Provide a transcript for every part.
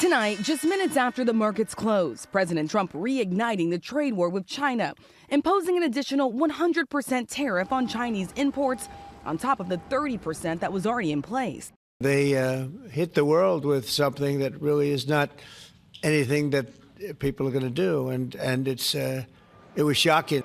Tonight, just minutes after the markets close, President Trump reigniting the trade war with China, imposing an additional 100% tariff on Chinese imports on top of the 30% that was already in place. They hit the world with something that really is not anything that people are going to do, and it was shocking.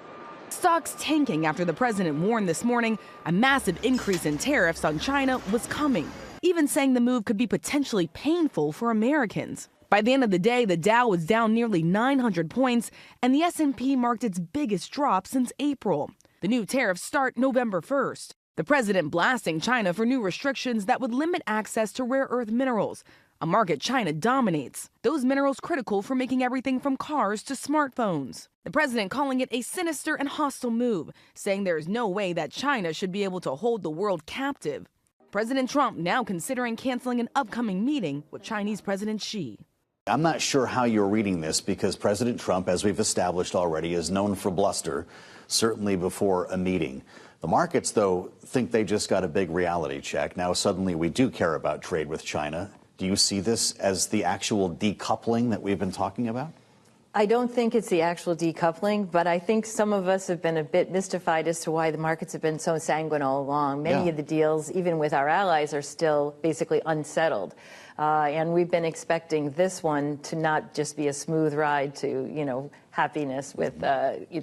Stocks tanking after the president warned this morning a massive increase in tariffs on China was coming, even saying the move could be potentially painful for Americans. By the end of the day, the Dow was down nearly 900 points, and the S&P marked its biggest drop since April. The new tariffs start November 1st. The president blasting China for new restrictions that would limit access to rare earth minerals, a market China dominates. Those minerals critical for making everything from cars to smartphones. The president calling it a sinister and hostile move, saying there is no way that China should be able to hold the world captive. President Trump now considering canceling an upcoming meeting with Chinese President Xi. I'm not sure how you're reading this because President Trump, as we've established already, is known for bluster, certainly before a meeting. The markets, though, think they just got a big reality check. Now suddenly we do care about trade with China. Do you see this as the actual decoupling that we've been talking about? I don't think it's the actual decoupling, but I think some of us have been a bit mystified as to why the markets have been so sanguine all along. Many of the deals, even with our allies, are still basically unsettled. And we've been expecting this one to not just be a smooth ride to, happiness with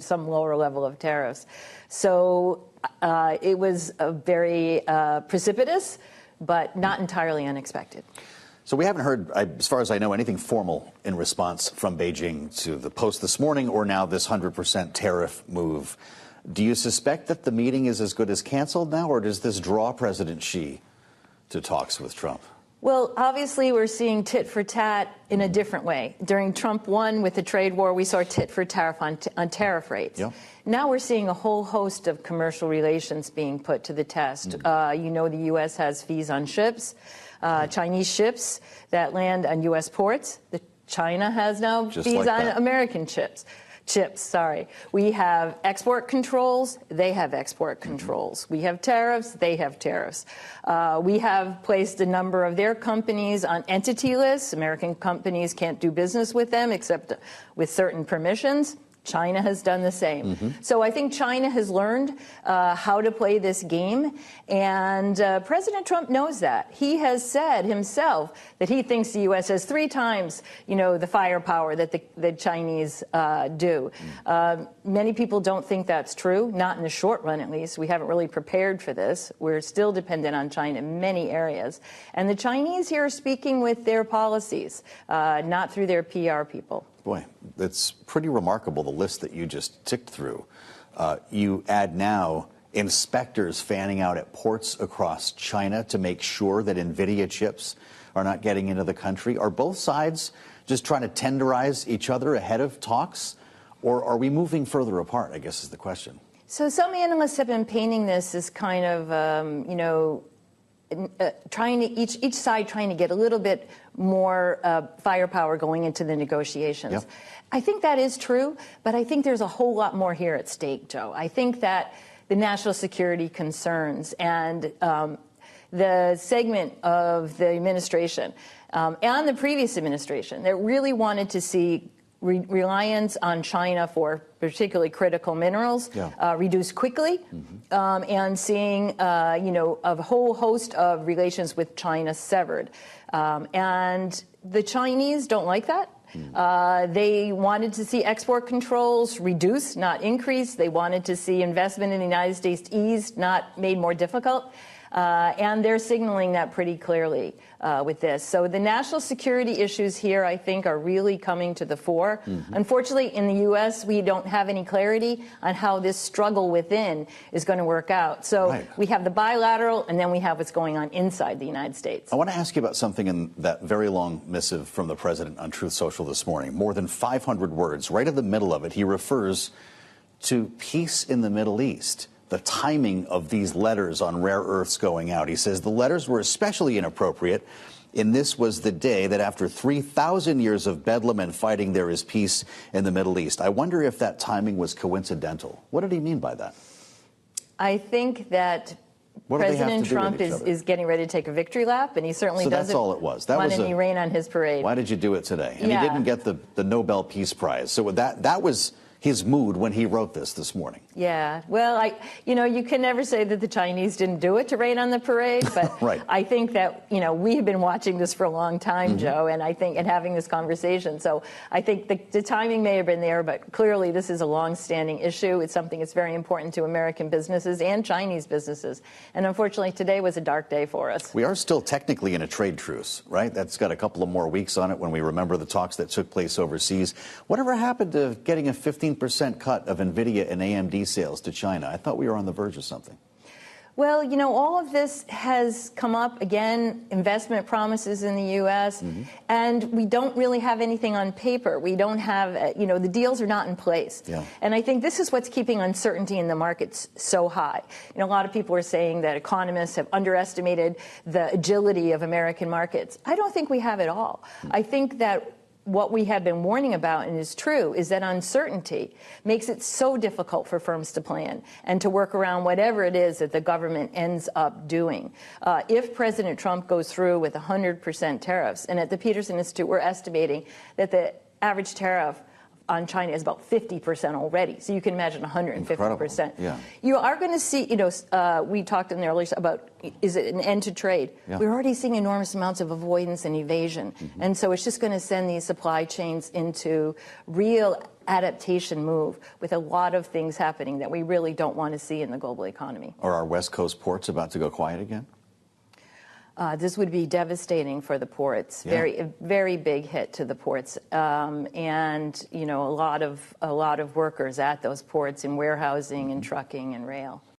some lower level of tariffs. So it was a very precipitous, but not entirely unexpected. So we haven't heard, as far as I know, anything formal in response from Beijing to the post this morning or now this 100% tariff move. Do you suspect that the meeting is as good as canceled now, or does this draw President Xi to talks with Trump? Well, obviously, we're seeing tit for tat in a different way. During Trump 1 with the trade war, we saw tit for tat on tariff rates. Yep. Now we're seeing a whole host of commercial relations being put to the test. The U.S. has fees on ships. Chinese ships that land on U.S. ports. China has now fees on American ships. We have export controls. They have export controls. We have tariffs. They have tariffs. We have placed a number of their companies on entity lists. American companies can't do business with them except with certain permissions. China has done the same. So I think China has learned how to play this game, and President Trump knows that. He has said himself that he thinks the U.S. has 3 times, the firepower that the Chinese do. Many people don't think that's true, not in the short run at least. We haven't really prepared for this. We're still dependent on China in many areas. And the Chinese here are speaking with their policies, not through their PR people. Boy, it's pretty remarkable, the list that you just ticked through. You add now inspectors fanning out at ports across China to make sure that NVIDIA chips are not getting into the country. Are both sides just trying to tenderize each other ahead of talks, or are we moving further apart, I guess is the question. So some analysts have been painting this as kind of, each side trying to get a little bit more firepower going into the negotiations. Yep. I think that is true, but I think there's a whole lot more here at stake, Joe. I think that the national security concerns and the segment of the administration and the previous administration that really wanted to see reliance on China for particularly critical minerals reduced quickly, and seeing a whole host of relations with China severed. And the Chinese don't like that. They wanted to see export controls reduced, not increased. They wanted to see investment in the United States eased, not made more difficult. And they're signaling that pretty clearly with this. So the national security issues here, I think, are really coming to the fore. Unfortunately, in the U.S., we don't have any clarity on how this struggle within is going to work out. So we have the bilateral, and then we have what's going on inside the United States. I want to ask you about something in that very long missive from the president on Truth Social this morning. More than 500 words. Right in the middle of it, he refers to peace in the Middle East. The timing of these letters on rare earths going out. He says the letters were especially inappropriate, and this was the day that after 3,000 years of bedlam and fighting, there is peace in the Middle East. I wonder if that timing was coincidental. What did he mean by that? I think that What do they have to President do with Trump each other? is getting ready to take a victory lap, and he certainly So doesn't that's all it was. That want was any rain on his parade. Why did you do it today? And Yeah. he didn't get the Nobel Peace Prize. So that was his mood when he wrote this morning. Yeah, well, you can never say that the Chinese didn't do it to rain on the parade, but Right. I think that, we've been watching this for a long time, Joe, and having this conversation. So I think the timing may have been there, but clearly this is a long-standing issue. It's something that's very important to American businesses and Chinese businesses. And unfortunately, today was a dark day for us. We are still technically in a trade truce, right? That's got a couple of more weeks on it when we remember the talks that took place overseas. Whatever happened to getting a 15% cut of NVIDIA and AMD sales to China? I thought we were on the verge of something. Well, all of this has come up again, investment promises in the U.S., and we don't really have anything on paper. We don't have, the deals are not in place. Yeah. And I think this is what's keeping uncertainty in the markets so high. A lot of people are saying that economists have underestimated the agility of American markets. I don't think we have it all. I think that what we have been warning about, and is true, is that uncertainty makes it so difficult for firms to plan and to work around whatever it is that the government ends up doing. If President Trump goes through with 100% tariffs, and at the Peterson Institute we're estimating that the average tariff on China is about 50% already. So you can imagine 150%. Incredible. Yeah. You are going to see, we talked in the earlier about, is it an end to trade? Yeah. We're already seeing enormous amounts of avoidance and evasion. And so it's just going to send these supply chains into real adaptation move with a lot of things happening that we really don't want to see in the global economy. Are our West Coast ports about to go quiet again? This would be devastating for the ports. Yeah. Very big hit to the ports, and a lot of workers at those ports in warehousing and trucking and rail.